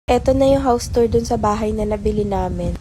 Eto na yung house tour dun sa bahay na nabili namin.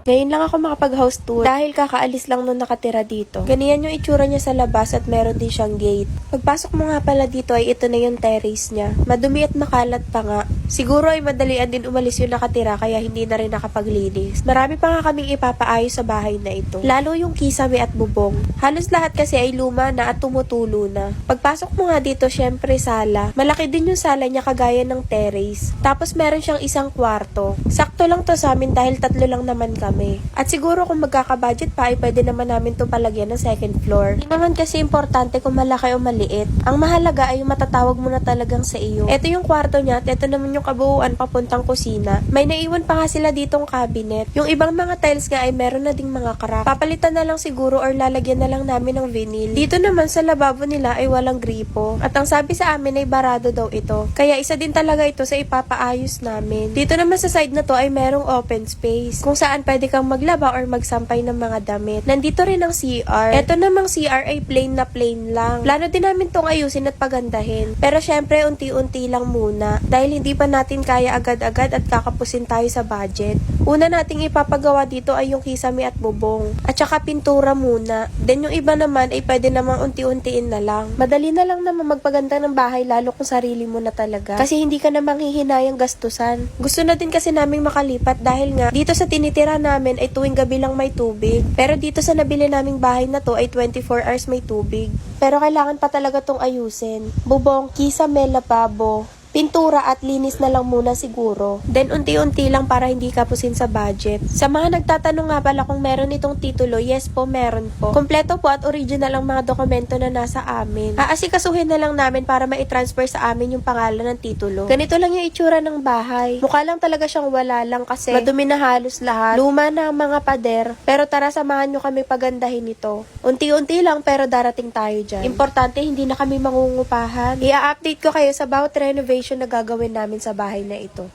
Ngayon lang ako makapag-house tour dahil kakaalis lang nung nakatira dito. Ganyan yung itsura niya sa labas at meron din siyang gate. Pagpasok mo nga pala dito ay ito na yung terrace niya. Madumi at makalat pa nga. Siguro ay madalian din umalis yung nakatira kaya hindi na rin nakapaglinis. Marami pa nga kaming ipapaayos sa bahay na ito. Lalo yung kisame at bubong. Halos lahat kasi ay luma na at tumutulo na. Pagpasok mo nga dito, syempre sala. Malaki din yung sala niya kagaya ng terrace. Tapos meron siyang isang kwarto. Sakto lang to sa amin dahil 3 lang naman kami. At siguro kung magkaka-budget pa ay pwede naman namin itong palagyan ng second floor. Hindi naman kasi importante kung malaki o maliit. Ang mahalaga ay yung matatawag mo na talagang sa iyo. Ito yung kwarto niya at ito naman yung kabuuan papuntang kusina. May naiwan pa nga sila ditong cabinet. Yung ibang mga tiles nga ay meron na ding mga crack. Papalitan na lang siguro or lalagyan na lang namin ng vinyl. Dito naman sa lababo nila ay walang gripo. At ang sabi sa amin ay barado daw ito. Kaya isa din talaga ito sa ipapaayos namin. Dito naman sa side na to ay merong open space kung saan pwede kang maglaba or magsampay ng mga damit. Nandito rin ang CR. Ito namang CR ay plain na plain lang. Plano din namin tong ayusin at pagandahin. Pero syempre, unti-unti lang muna. Dahil hindi pa natin kaya agad-agad at kakapusin tayo sa budget. Una nating ipapagawa dito ay yung kisame at bubong. At saka pintura muna. Then yung iba naman ay pwede namang unti-untiin na lang. Madali na lang naman magpaganda ng bahay lalo kung sarili mo na talaga. Kasi hindi ka namang hihinayang gastusan. Gusto na din kasi naming makalipat dahil nga dito sa tinitira namin ay tuwing gabi lang may tubig. Pero dito sa nabili naming bahay na to ay 24 hours may tubig. Pero kailangan pa talaga tong ayusin. Bubong, kisame, lababo, pintura at linis na lang muna siguro. Then unti-unti lang para hindi kapusin sa budget. Sa mga nagtatanong nga pala kung meron itong titulo, yes po, meron po. Kompleto po at original ang mga dokumento na nasa amin. Aasikasuhin na lang namin para ma-transfer sa amin yung pangalan ng titulo. Ganito lang yung itsura ng bahay. Mukha lang talaga siyang wala lang kasi madumi na halos lahat. Luma na ang mga pader. Pero tara, samahan nyo kami pagandahin ito. Unti-unti lang pero darating tayo dyan. Importante, hindi na kami mangungupahan. I-update ko kayo sa bawat renovation na gagawin namin sa bahay na ito.